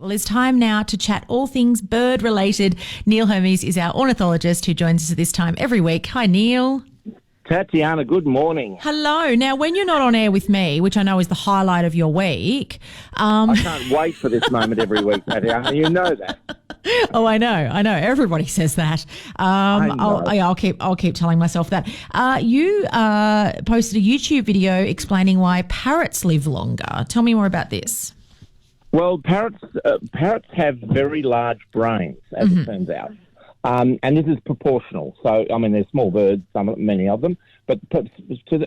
Well, it's time now to chat all things bird-related. Neil Hermes is our ornithologist who joins us at this time every week. Hi, Neil. Tatjana, good morning. Hello. Now, when you're not on air with me, which I know is the highlight of your week... I can't wait for this moment every week, Tatjana. You know that. Oh, I know. Everybody says that. I'll keep telling myself that. You posted a YouTube video explaining why parrots live longer. Tell me more about this. Well, parrots have very large brains, as it turns out. And this is proportional. So, I mean, they're small birds, many of them, but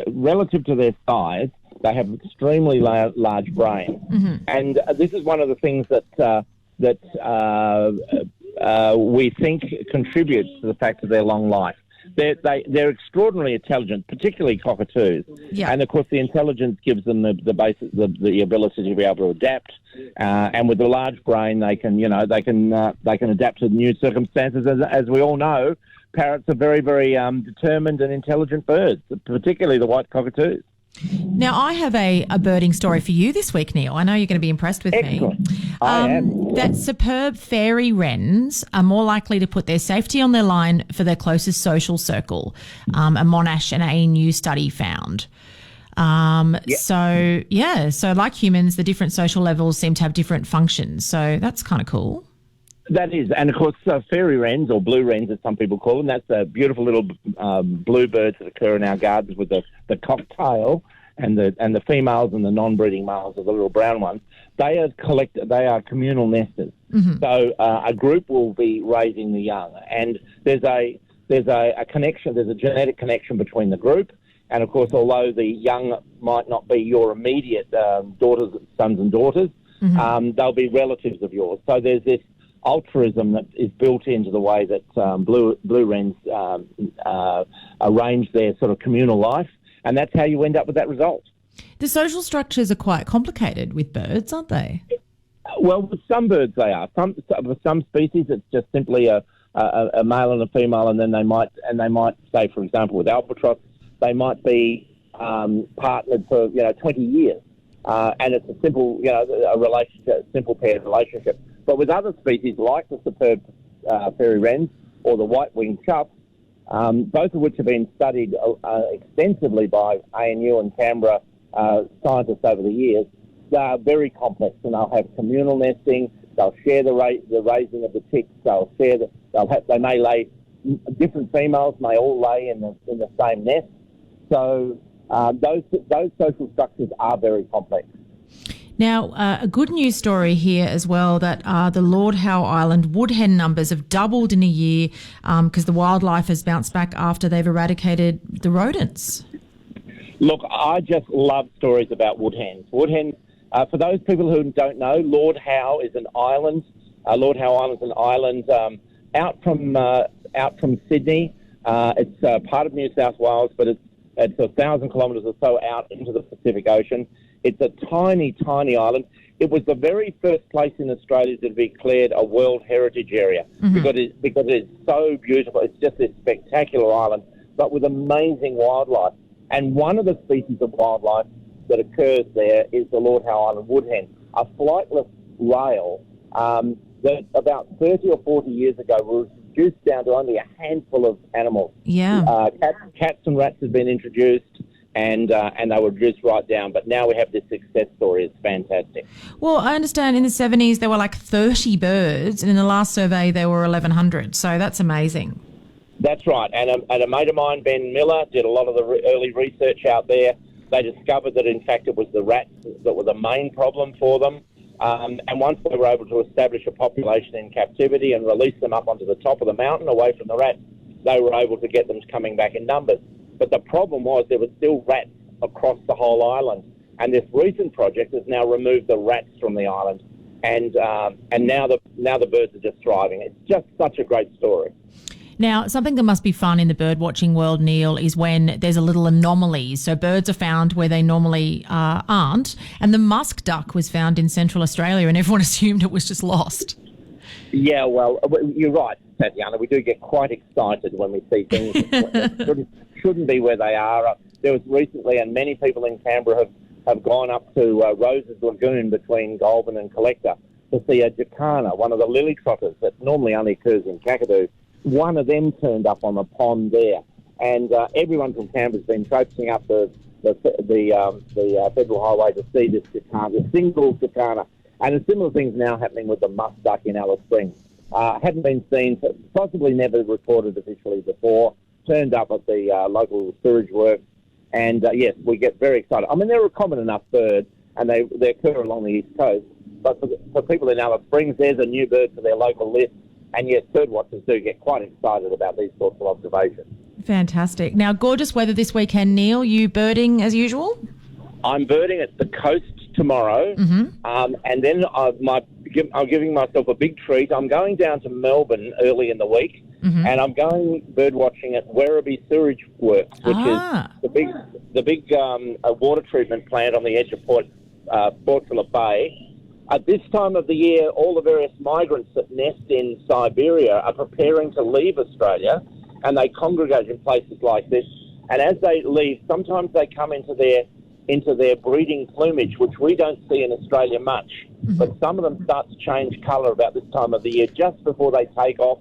relative to their size, they have extremely large brains. And this is one of the things that we think contributes to the fact of their long life. They're extraordinarily intelligent, particularly cockatoos. Yeah. And of course, the intelligence gives them the ability to be able to adapt. And with a large brain, they can adapt to new circumstances. As we all know, parrots are very, very determined and intelligent birds, particularly the white cockatoos. Now, I have a birding story for you this week, Neil. I know you're going to be impressed with Excellent. me. I am. That superb Fairywrens are more likely to put their safety on their line for their closest social circle, a Monash and ANU study found. So like humans, the different social levels seem to have different functions. So that's kind of cool. That is, and of course, fairy wrens, or blue wrens as some people call them, that's the beautiful little blue birds that occur in our gardens with the cocktail and the females and the non-breeding males of the little brown ones. They are communal nesters. So a group will be raising the young, and there's a connection. There's a genetic connection between the group, and of course, although the young might not be your immediate sons and daughters, they'll be relatives of yours. So there's this altruism that is built into the way that blue wrens arrange their sort of communal life, and that's how you end up with that result. The social structures are quite complicated with birds, aren't they? Well, with some birds they are. With some species, it's just simply a male and a female, and then they might say, for example, with albatross, they might be partnered for 20 years, and it's a simple simple paired relationship. But with other species like the superb fairy wrens or the white-winged choughs, both of which have been studied extensively by ANU and Canberra scientists over the years, they are very complex, and they'll have communal nesting. They'll share the raising of the chicks. They may lay, different females may all lay in the same nest. So those social structures are very complex. Now, a good news story here as well that the Lord Howe Island woodhen numbers have doubled in a year because the wildlife has bounced back after they've eradicated the rodents. Look, I just love stories about woodhens. Woodhens, for those people who don't know, Lord Howe is an island. Lord Howe Island is an island out from Sydney. It's part of New South Wales, but it's 1,000 kilometres or so out into the Pacific Ocean. It's a tiny, tiny island. It was the very first place in Australia to be declared a World Heritage Area because it's so beautiful. It's just this spectacular island, but with amazing wildlife. And one of the species of wildlife that occurs there is the Lord Howe Island woodhen, a flightless rail that about 30 or 40 years ago was reduced down to only a handful of animals. Yeah. Cats and rats had been introduced, and they were reduced right down. But now we have this success story. It's fantastic. Well, I understand in the 70s there were like 30 birds, and in the last survey there were 1,100. So that's amazing. That's right. And a mate of mine, Ben Miller, did a lot of the early research out there. They discovered that, in fact, it was the rats that were the main problem for them. And once they were able to establish a population in captivity and release them up onto the top of the mountain away from the rats, they were able to get them coming back in numbers. But the problem was there were still rats across the whole island. And this recent project has now removed the rats from the island. And now the birds are just thriving. It's just such a great story. Now, something that must be fun in the bird watching world, Neil, is when there's a little anomaly. So birds are found where they normally aren't. And the musk duck was found in Central Australia and everyone assumed it was just lost. Yeah, well, you're right, Tatjana. We do get quite excited when we see things that shouldn't be where they are. There was recently, and many people in Canberra have gone up to Rose's Lagoon between Goulburn and Collector, to see a jacana, one of the lily trotters that normally only occurs in Cockatoos. One of them turned up on the pond there, and everyone from Canberra's been traipsing up the federal highway to see this jacana, single jacana. And a similar thing's now happening with the musk duck in Alice Springs. Hadn't been seen, possibly never reported officially before, turned up at the local sewage works. And, yes, we get very excited. I mean, they're a common enough bird, and they occur along the East Coast. But for people in Alice Springs, there's a new bird for their local list. And, yes, bird watchers do get quite excited about these sorts of observations. Fantastic. Now, gorgeous weather this weekend, Neil. You birding as usual? I'm birding at the coast tomorrow, and then I'm giving myself a big treat. I'm going down to Melbourne early in the week, and I'm going bird watching at Werribee Sewage Works, which is the big water treatment plant on the edge of Port Phillip Bay. At this time of the year, all the various migrants that nest in Siberia are preparing to leave Australia, and they congregate in places like this. And as they leave, sometimes they come into their breeding plumage, which we don't see in Australia much. But some of them start to change colour about this time of the year, just before they take off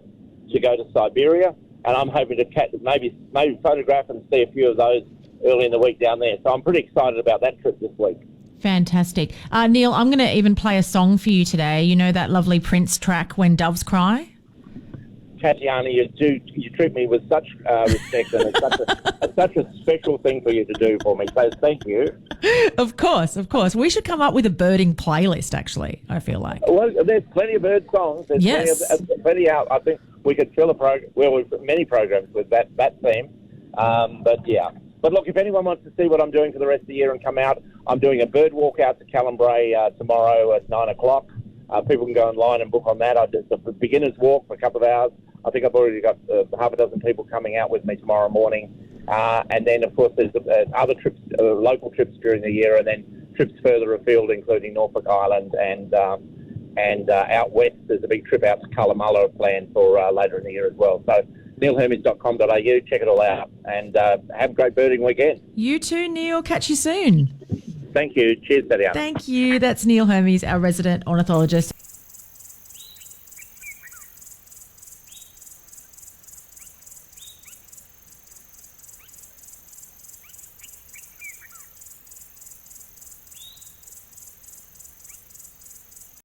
to go to Siberia. And I'm hoping to catch, maybe photograph and see a few of those early in the week down there. So I'm pretty excited about that trip this week. Fantastic. Neil, I'm going to even play a song for you today. You know that lovely Prince track, When Doves Cry? Tatjana, you treat me with such respect, and it's such a special thing for you to do for me. So thank you. Of course. We should come up with a birding playlist. Actually, I feel like. Well, there's plenty of bird songs. There's plenty out. I think we could fill a program. Well, we've got many programs with that theme. But yeah. But look, if anyone wants to see what I'm doing for the rest of the year and come out, I'm doing a bird walk out to Callambray tomorrow at 9:00. People can go online and book on that. It's a beginner's walk for a couple of hours. I think I've already got half a dozen people coming out with me tomorrow morning. And then, of course, there's other trips, local trips during the year, and then trips further afield, including Norfolk Island and out west. There's a big trip out to Colomulla planned for later in the year as well. So neilhermes.com.au, check it all out, and have a great birding weekend. You too, Neil. Catch you soon. Thank you. Cheers, Tatjana. Thank you. That's Neil Hermes, our resident ornithologist.